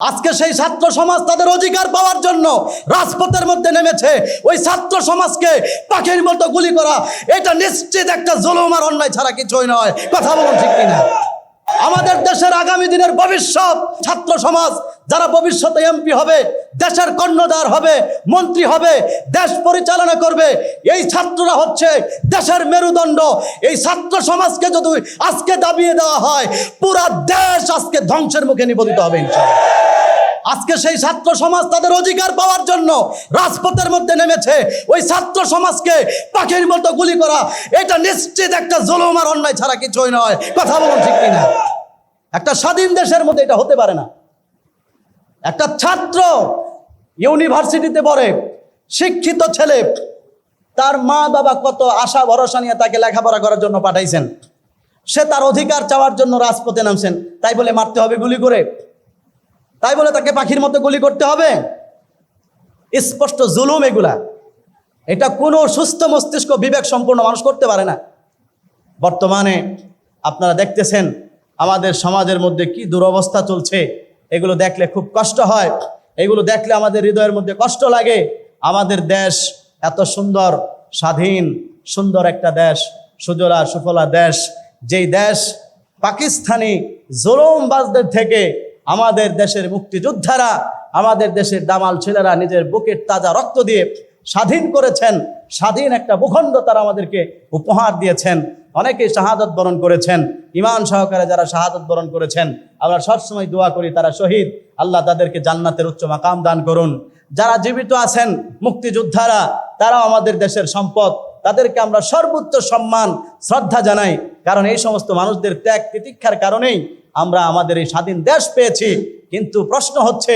আজকে সেই ছাত্র সমাজ তাদের অধিকার পাওয়ার জন্য রাজপথের মধ্যে নেমেছে। ওই ছাত্র সমাজকে পাখির মতো গুলি করা এটা নিশ্চিত একটা জুলুম আর অন্যায় ছাড়া কিছুই নয়। কথা বলুন ঠিক কিনা? আমাদের দেশের আগামী দিনের ভবিষ্যৎ ছাত্র সমাজ, যারা ভবিষ্যতে এমপি হবে, দেশের কর্ণধার হবে, মন্ত্রী হবে, দেশ পরিচালনা করবে, এই ছাত্ররা হচ্ছে দেশের মেরুদণ্ড। এই ছাত্র সমাজকে যদি আজকে দাবিয়ে দেওয়া হয়, পুরা দেশ আজকে ধ্বংসের মুখে নিপতিত হবে ইনশাআল্লাহ। আজকে সেই ছাত্র সমাজ তাদের অধিকার পাওয়ার জন্য রাজপথের মধ্যে নেমেছে। ওই ছাত্র সমাজকে পাখির মতো গুলি করা এটা নিশ্চিত একটা জুলুম আর অন্যায় ছাড়া কিছুই নয়। কথা বলুন ঠিক কিনা? একটা স্বাধীন দেশের মধ্যে এটা হতে পারে না। একটা ছাত্র ইউনিভার্সিটিতে পড়ে, শিক্ষিত ছেলে, তার মা বাবা কত আশা ভরসা নিয়ে তাকে লেখাপড়া করার জন্য পাঠাইছেন, সে তার অধিকার চাওয়ার জন্য রাজপথে নামছেন। তাই বলে মারতে হবে গুলি করে? তাই বলে তাকে পাখির মতো গুলি করতে হবে? স্পষ্ট জুলুম এগুলা। এটা কোনো সুস্থ মস্তিষ্ক বিবেক সম্পন্ন মানুষ করতে পারে না। বর্তমানে আপনারা দেখতেছেন আমাদের সমাজের মধ্যে কি দুরবস্থা চলছে। এগুলো দেখলে খুব কষ্ট হয়, এগুলো দেখলে আমাদের হৃদয়ের মধ্যে কষ্ট লাগে। আমাদের দেশ এত সুন্দর, স্বাধীন সুন্দর একটা দেশ, সুজলা সুফলা দেশ, যেই দেশ পাকিস্তানি জুলুমবাজদের থেকে আমাদের দেশের মুক্তিযোদ্ধারা, আমাদের দেশের দামাল ছেলেরা নিজের বুকের তাজা রক্ত দিয়ে স্বাধীন করেছেন। স্বাধীন একটা ভূখণ্ড তারা আমাদেরকে উপহার দিয়েছেন। অনেকেই শাহাদত বরণ করেছেন, ঈমান সহকারে যারা শাহাদত বরণ করেছেন, আমরা সবসময় দোয়া করি তারা শহীদ, আল্লাহ তাদেরকে জান্নাতের উচ্চ মাকাম দান করুন। যারা জীবিত আছেন মুক্তিযোদ্ধারা, তারাও আমাদের দেশের সম্পদ, তাদেরকে আমরা সর্বোচ্চ সম্মান শ্রদ্ধা জানাই। কারণ এই সমস্ত মানুষদের ত্যাগ তিতিক্ষার কারণেই আমরা আমাদের এই স্বাধীন দেশ পেয়েছি। কিন্তু প্রশ্ন হচ্ছে,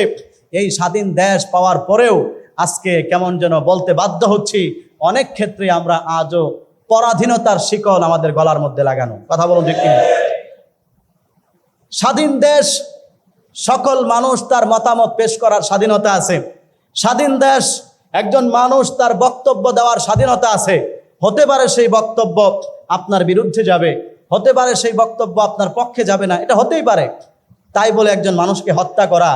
এই স্বাধীন দেশ পাওয়ার পরেও আজকে কেমন যেন বলতে বাধ্য হচ্ছি, অনেক ক্ষেত্রে আমরা আজও পরাধীনতার শিকল আমাদের গলার মধ্যে লাগানো। কথা বলুন ঠিক কিনা? স্বাধীন দেশ, সকল মানুষ তার মতামত পেশ করার স্বাধীনতা আছে। স্বাধীন দেশ, একজন মানুষ তার বক্তব্য দেওয়ার স্বাধীনতা আছে। হতে পারে সেই বক্তব্য আপনার বিরুদ্ধে যাবে, হতে পারে সেই বক্তব্য আপনার পক্ষে যাবে না, এটা হতেই পারে। তাই বলে একজন মানুষকে হত্যা করা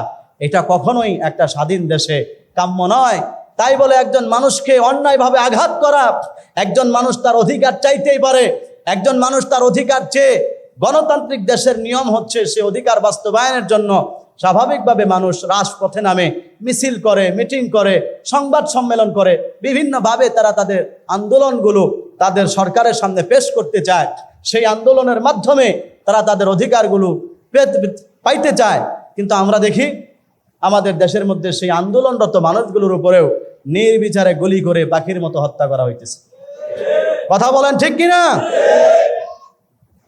এটা কখনোই একটা স্বাধীন দেশে কাম্য নয়। তাই বলে একজন মানুষকে অন্যায়ভাবে আঘাত করা, একজন মানুষ তার অধিকার চাইতেই পারে। একজন মানুষ তার অধিকার চেয়ে, গণতান্ত্রিক দেশের নিয়ম হচ্ছে সে অধিকার বাস্তবায়নের জন্য স্বাভাবিকভাবে মানুষ রাজপথে নামে, মিছিল করে, মিটিং করে, সংবাদ সম্মেলন করে, বিভিন্নভাবে তারা তাদের আন্দোলনগুলো তাদের সরকারের সামনে পেশ করতে চায়। সেই আন্দোলনের মাধ্যমে তারা তাদের অধিকারগুলো পাইতে চায়। কিন্তু আমরা দেখি আমাদের দেশের মধ্যে সেই আন্দোলনরত মানুষগুলোর উপরেও নির্বিচারে গুলি করে পাখির মতো হত্যা করা হইতেছে। কথা বলেন ঠিক কিনা?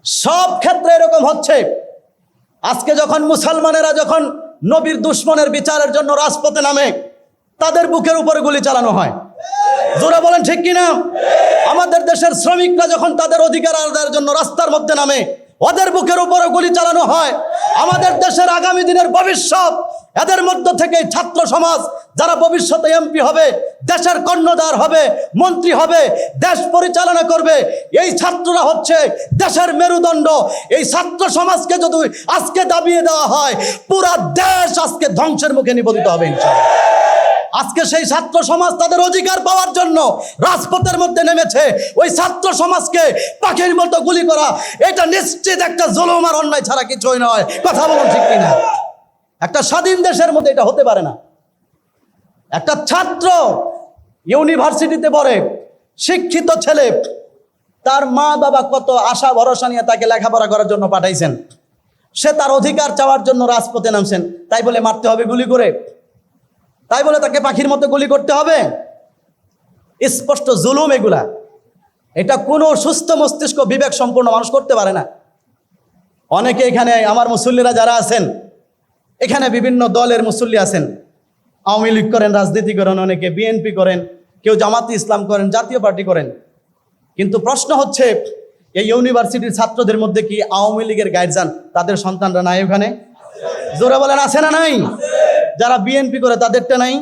সব ক্ষেত্রে এরকম হচ্ছে। আজকে যখন মুসলমানেরা যখন নবীর দুশ্মনের বিচারের জন্য রাজপথে নামে, তাদের বুকের উপরে গুলি চালানো হয়। জোরে বলেন ঠিক কিনা? আমাদের দেশের শ্রমিকরা যখন তাদের অধিকার আদায়ের জন্য রাস্তার মধ্যে নামে, ওদের বুকের উপরে গুলি চালানো হয়। আমাদের দেশের আগামী দিনের ভবিষ্যৎ, এদের মধ্য থেকে ছাত্র সমাজ, যারা ভবিষ্যতে এমপি হবে, দেশের কর্ণধার হবে, মন্ত্রী হবে, দেশ পরিচালনা করবে, এই ছাত্ররা হচ্ছে দেশের মেরুদণ্ড। এই ছাত্র সমাজকে যদি আজকে দাবিয়ে দেওয়া হয়, পুরা দেশ আজকে ধ্বংসের মুখে নিপতিত হবে ইনশাআল্লাহ। আজকে সেই ছাত্র সমাজ তাদের অধিকার পাওয়ার জন্য রাজপথের মধ্যে নেমেছে। ওই ছাত্র সমাজকে পাখির মতো গুলি করা এটা নিশ্চিত একটা জুলুম আর অন্যায় ছাড়া কিছুই নয়। কথা বলুন ঠিক কিনা? একটা স্বাধীন দেশের মধ্যে এটা হতে পারে না। একটা ছাত্র ইউনিভার্সিটিতে পড়ে, শিক্ষিত ছেলে, তার মা বাবা কত আশা ভরসা নিয়ে তাকে লেখাপড়া করার জন্য পাঠাইছেন, সে তার অধিকার চাওয়ার জন্য রাজপথে নামছেন। তাই বলে মারতে হবে গুলি করে? তাই বলে তাকে পাখির মতো গুলি করতে হবে? স্পষ্ট জুলুম এগুলা। এটা কোনো সুস্থ মস্তিষ্ক বিবেক সম্পন্ন মানুষ করতে পারে না। অনেকে এখানে আমার মুসল্লিরা যারা আছেন, এখানে বিভিন্ন দলের মুসল্লি আছেন, আওয়ামী লীগ করেন, রাজনীতি করেন, অনেকে বিএনপি করেন, কেউ জামাতে ইসলাম করেন, জাতীয় পার্টি করেন। কিন্তু প্রশ্ন হচ্ছে, এই ইউনিভার্সিটির ছাত্রদের মধ্যে কি আওয়ামী লীগের গাইডজান তাদের সন্তানরা নাই ওখানে? জোরে বলেন আছে না নাই? যারা বিএনপি করে তাদেরটা নাই,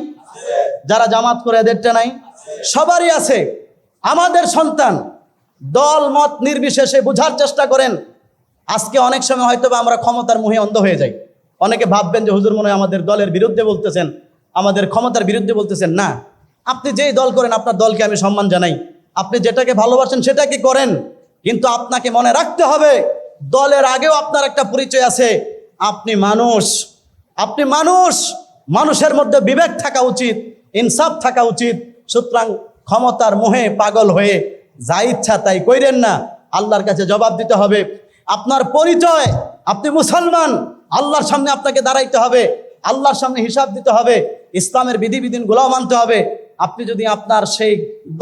যারা জামাত করে এদেরটা নাই, সবারই আছে। আমাদের সন্তান দল মত নির্বিশেষে বোঝার চেষ্টা করেন। আজকে অনেক সময় হয়তো আমরা ক্ষমতার মুহে অন্ধ হয়ে যাই। অনেকে ভাববেন যে হুজুর মনে হয় আমাদের দলের বিরুদ্ধে বলতেছেন, আমাদের ক্ষমতার বিরুদ্ধে বলতেছেন। না, আপনি যেই দল করেন আপনার দলকে আমি সম্মান জানাই, আপনি যেটাকে ভালোবাসেন সেটাকে করেন, কিন্তু আপনাকে মনে রাখতে হবে দলের আগেও আপনার একটা পরিচয় আছে। আপনি মানুষ, আপনি মানুষ, মানুষের মধ্যে বিবেক থাকা উচিত, ইনসাফ থাকা উচিত। সুতরাং ক্ষমতার মোহে পাগল হয়ে যা ইচ্ছা তাই কইরেন না, আল্লাহর কাছে জবাব দিতে হবে। আপনার পরিচয়, আপনি মুসলমান, আল্লাহর সামনে আপনাকে দাঁড়াইতে হবে, আল্লাহর সামনে হিসাব দিতে হবে, ইসলামের বিধিবিধানগুলোও মানতে হবে। আপনি যদি আপনার সেই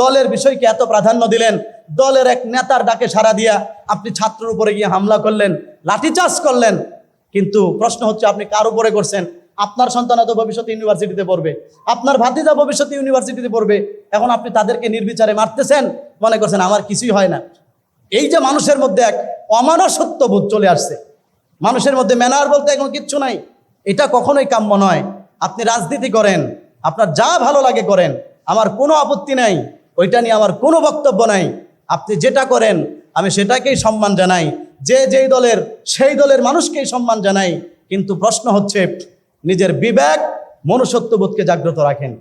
দলের বিষয়কে এত প্রাধান্য দিলেন, দলের এক নেতার ডাকে সাড়া দিয়া আপনি ছাত্রের উপরে গিয়ে হামলা করলেন, লাঠিচার্জ করলেন, কিন্তু প্রশ্ন হচ্ছে আপনি কার উপরে করছেন? আপনার সন্তান তো ভবিষ্যতে ইউনিভার্সিটিতে পড়বে, আপনার ভাতিজা ভবিষ্যতে ইউনিভার্সিটিতে পড়বে, এখন আপনি তাদেরকে নির্বিচারে মারতেছেন, মনে করছেন আমার কিছুই হয় না। এই যে মানুষের মধ্যে এক অমানুষত্ব বোধ চলে আসছে, মানুষের মধ্যে ম্যানার বলতে এখন কিচ্ছু নাই, এটা কখনোই কাম্য নয়। আপনি রাজনীতি করেন, আপনার যা ভালো লাগে করেন, আমার কোনো আপত্তি নাই, ওইটা নিয়ে আমার কোনো বক্তব্য নাই। আপনি যেটা করেন আমি সেটাকেই সম্মান জানাই, যে যেই দলের সেই দলের মানুষকেই সম্মান জানাই। কিন্তু প্রশ্ন হচ্ছে নিজের বিবেক, মনুষ্যত্ববোধকে জাগ্রত রাখেন।